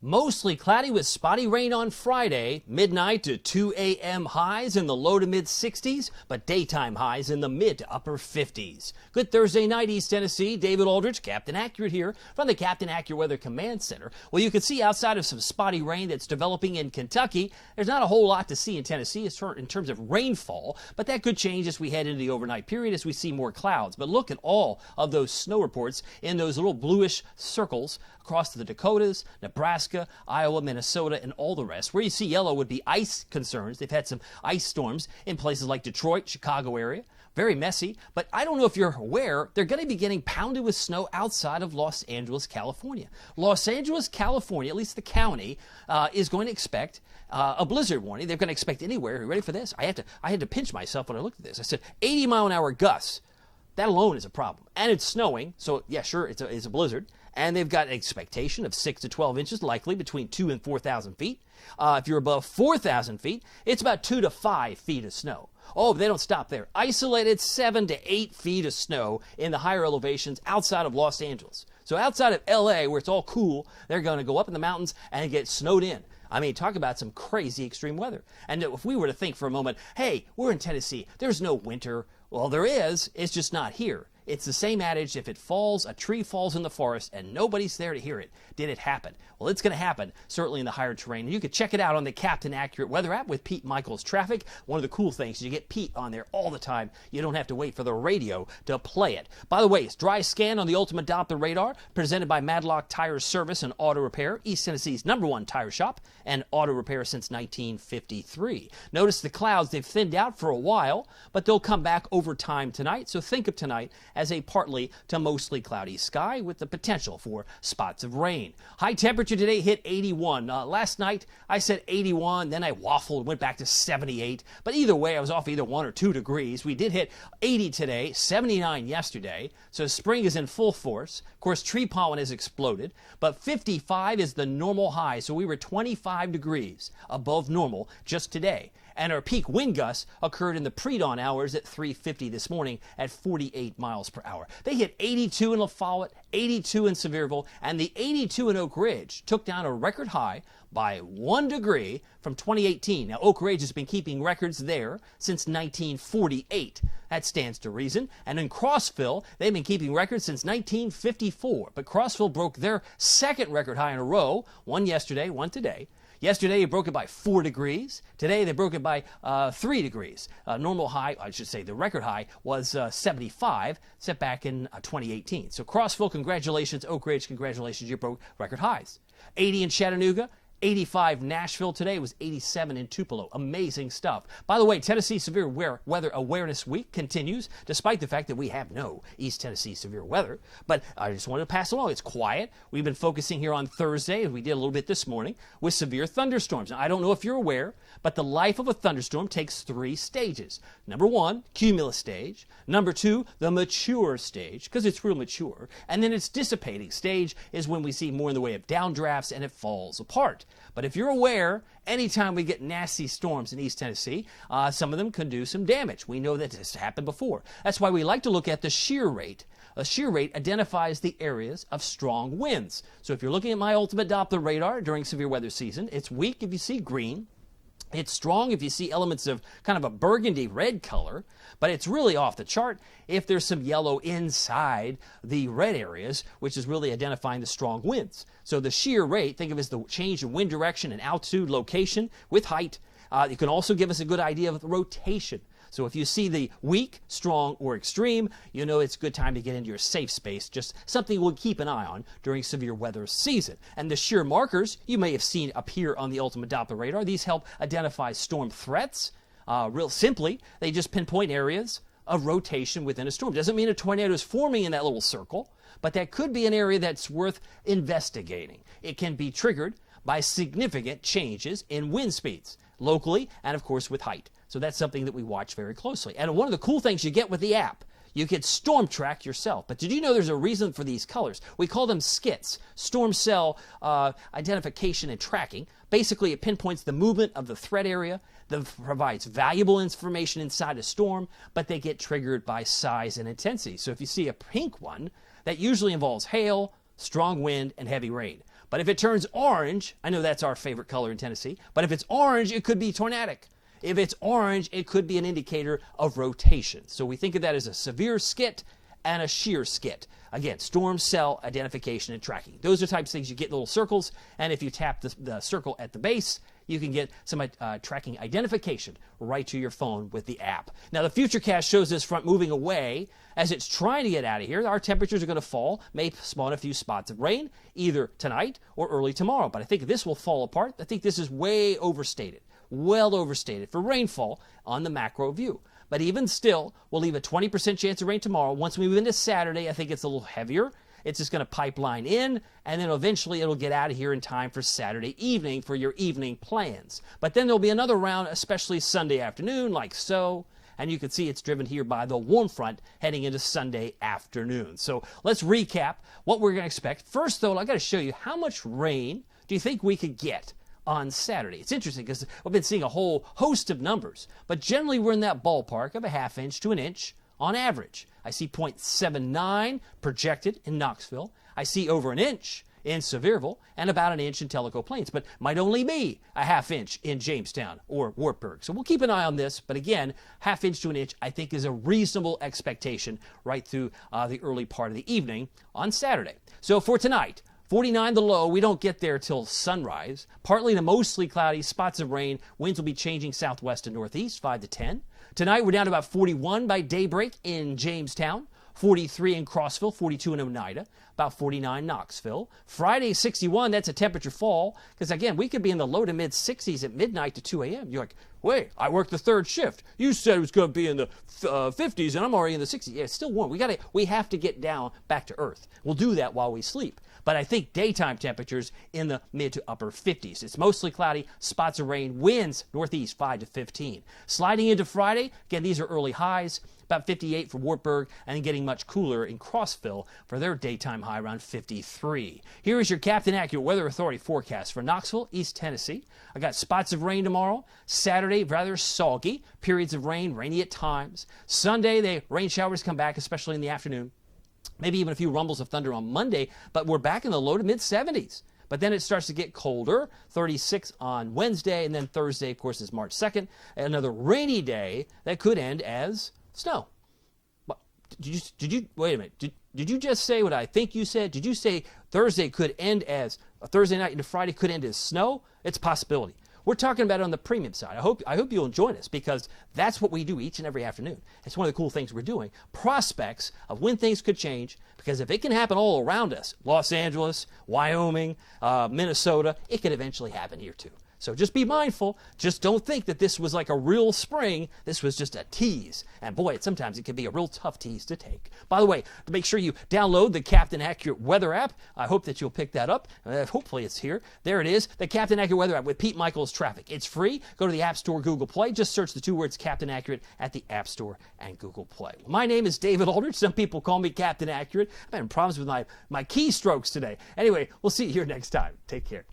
Mostly cloudy with spotty rain on Friday, midnight to 2 a.m. highs in the low to mid 60s, but daytime highs in the mid to upper 50s. Good Thursday night, East Tennessee. David Aldrich, Captain Accurate here from the Captain Accurate Weather Command Center. Well, you can see outside of some spotty rain that's developing in Kentucky, there's not a whole lot to see in Tennessee in terms of rainfall, but that could change as we head into the overnight period as we see more clouds. But look at all of those snow reports in those little bluish circles across the Dakotas, Nebraska, Iowa, Minnesota, and all the rest. Where you see yellow would be ice concerns. They've had some ice storms in places like Detroit, Chicago area. Very messy, but I don't know if you're aware, they're going to be getting pounded with snow outside of Los Angeles, California. Los Angeles, California, at least the county, is going to expect a blizzard warning. They're going to expect anywhere. Are you ready for this? I had to pinch myself when I looked at this. I said 80-mile-an-hour gusts. That alone is a problem. And it's snowing, so yeah, sure, it's a blizzard. And they've got an expectation of 6 to 12 inches, likely between 2 and 4,000 feet. If you're above 4,000 feet, it's about 2 to 5 feet of snow. Oh, they don't stop there. Isolated 7 to 8 feet of snow in the higher elevations outside of Los Angeles. So outside of LA, where it's all cool, they're going to go up in the mountains and get snowed in. I mean, talk about some crazy extreme weather. And if we were to think for a moment, hey, we're in Tennessee, there's no winter. Well, there is, it's just not here. It's the same adage, if it falls, a tree falls in the forest and nobody's there to hear it. Did it happen? Well, it's going to happen, certainly in the higher terrain. And you can check it out on the Captain Accurate Weather app with Pete Michaels Traffic. One of the cool things is you get Pete on there all the time. You don't have to wait for the radio to play it. By the way, it's Dry Scan on the Ultimate Doppler Radar, presented by Madlock Tire Service and Auto Repair, East Tennessee's #1 tire shop and auto repair since 1953. Notice the clouds, they've thinned out for a while, but they'll come back over time tonight. So think of tonight as a partly to mostly cloudy sky with the potential for spots of rain. High temperature today hit 81. Last night I said 81, then I waffled, went back to 78. But either way, I was off either 1 or 2 degrees. We did hit 80 today, 79 yesterday. So spring is in full force. Of course, tree pollen has exploded, but 55 is the normal high. So we were 25 degrees above normal just today. And our peak wind gusts occurred in the pre-dawn hours at 3:50 this morning at 48 miles per hour. They hit 82 in La Follette, 82 in Sevierville, and the 82 in Oak Ridge took down a record high by 1 degree from 2018. Now, Oak Ridge has been keeping records there since 1948. That stands to reason. And in Crossville, they've been keeping records since 1954. But Crossville broke their second record high in a row, one yesterday, one today. Yesterday, they broke it by 4 degrees. Today, they broke it by 3 degrees. Normal high, I should say, the record high was 75, set back in 2018. So Crossville, congratulations. Oak Ridge, congratulations. You broke record highs. 80 in Chattanooga. 85 Nashville today. It was 87 in Tupelo. Amazing stuff. By the way, Tennessee Severe Weather Awareness Week continues, despite the fact that we have no East Tennessee severe weather. But I just wanted to pass along. It's quiet. We've been focusing here on Thursday, as we did a little bit this morning, with severe thunderstorms. Now, I don't know if you're aware, but the life of a thunderstorm takes 3 stages. Number 1, cumulus stage. Number 2, the mature stage, because it's real mature. And then its dissipating stage is when we see more in the way of downdrafts and it falls apart. But if you're aware, anytime we get nasty storms in East Tennessee, some of them can do some damage. We know that this happened before. That's why we like to look at the shear rate. A shear rate identifies the areas of strong winds. So if you're looking at my Ultimate Doppler radar during severe weather season, it's weak if you see green. It's strong if you see elements of kind of a burgundy red color, but it's really off the chart if there's some yellow inside the red areas, which is really identifying the strong winds. So the shear rate, think of it as the change in wind direction and altitude, location with height. It can also give us a good idea of the rotation. So if you see the weak, strong, or extreme, you know it's a good time to get into your safe space, just something we'll keep an eye on during severe weather season. And the shear markers you may have seen appear on the Ultimate Doppler radar. These help identify storm threats. Real simply, they just pinpoint areas of rotation within a storm. Doesn't mean a tornado is forming in that little circle, but that could be an area that's worth investigating. It can be triggered by significant changes in wind speeds, locally and, of course, with height. So that's something that we watch very closely. And one of the cool things you get with the app, you can storm track yourself. But did you know there's a reason for these colors? We call them skits, storm cell identification and tracking. Basically, it pinpoints the movement of the threat area, that provides valuable information inside a storm, but they get triggered by size and intensity. So if you see a pink one, that usually involves hail, strong wind, and heavy rain. But if it turns orange, I know that's our favorite color in Tennessee, but if it's orange, it could be tornadic. If it's orange, it could be an indicator of rotation. So we think of that as a severe skit and a shear skit. Again, storm cell identification and tracking. Those are types of things you get little circles, and if you tap the circle at the base, you can get some tracking identification right to your phone with the app. Now, the Futurecast shows this front moving away as it's trying to get out of here. Our temperatures are going to fall, may spawn a few spots of rain, either tonight or early tomorrow. But I think this will fall apart. I think this is way overstated, well overstated for rainfall on the macro view. But even still, we'll leave a 20% chance of rain tomorrow. Once we move into Saturday, I think it's a little heavier. It's just going to pipeline in, and then eventually it'll get out of here in time for Saturday evening for your evening plans. But then there'll be another round, especially Sunday afternoon, like so. And you can see it's driven here by the warm front heading into Sunday afternoon. So let's recap what we're going to expect. First, though, I've got to show you how much rain do you think we could get on Saturday. It's interesting because we've been seeing a whole host of numbers, but generally we're in that ballpark of a ½ inch to an inch on average. I see 0.79 projected in Knoxville. I see over an inch in Sevierville and about an inch in Tellico Plains, but might only be a ½ inch in Jamestown or Wartburg. So we'll keep an eye on this, but again, ½ inch to an inch I think is a reasonable expectation right through the early part of the evening on Saturday. So for tonight, 49 the low. We don't get there till sunrise. Partly to mostly cloudy, spots of rain. Winds will be changing southwest to northeast, 5 to 10. Tonight we're down to about 41 by daybreak in Jamestown, 43 in Crossville, 42 in Oneida, about 49 Knoxville. Friday 61, that's a temperature fall, because again, we could be in the low to mid 60s at midnight to 2 a.m. You're like, wait, I worked the third shift. You said it was going to be in the 50s, and I'm already in the 60s. Yeah, it's still warm. We have to get down back to earth. We'll do that while we sleep. But I think daytime temperatures in the mid to upper 50s. It's mostly cloudy, spots of rain, winds northeast 5 to 15. Sliding into Friday, again, these are early highs, about 58 for Wartburg, and then getting much cooler in Crossville for their daytime high around 53. Here is your Captain Accurate Weather Authority forecast for Knoxville, East Tennessee. I got spots of rain tomorrow. Saturday, rather soggy, periods of rain, rainy at times. Sunday, the rain showers come back, especially in the afternoon. Maybe even a few rumbles of thunder on Monday, but we're back in the low to mid 70s. But then it starts to get colder, 36 on Wednesday, and then Thursday, of course, is March 2nd. Another rainy day that could end as snow. Did you wait a minute? Did you just say what I think you said? Did you say Thursday could end as a Thursday night into Friday could end as snow? It's a possibility. We're talking about it on the premium side. I hope you'll join us because that's what we do each and every afternoon. It's one of the cool things we're doing. Prospects of when things could change, because if it can happen all around us, Los Angeles, Wyoming, Minnesota, it could eventually happen here too. So just be mindful. Just don't think that this was like a real spring. This was just a tease. And boy, sometimes it can be a real tough tease to take. By the way, make sure you download the Captain Accurate Weather app. I hope that you'll pick that up. Hopefully it's here. There it is, the Captain Accurate Weather app with Pete Michaels Traffic. It's free. Go to the App Store, Google Play. Just search the two words Captain Accurate at the App Store and Google Play. My name is David Aldrich. Some people call me Captain Accurate. I'm having problems with my keystrokes today. Anyway, we'll see you here next time. Take care.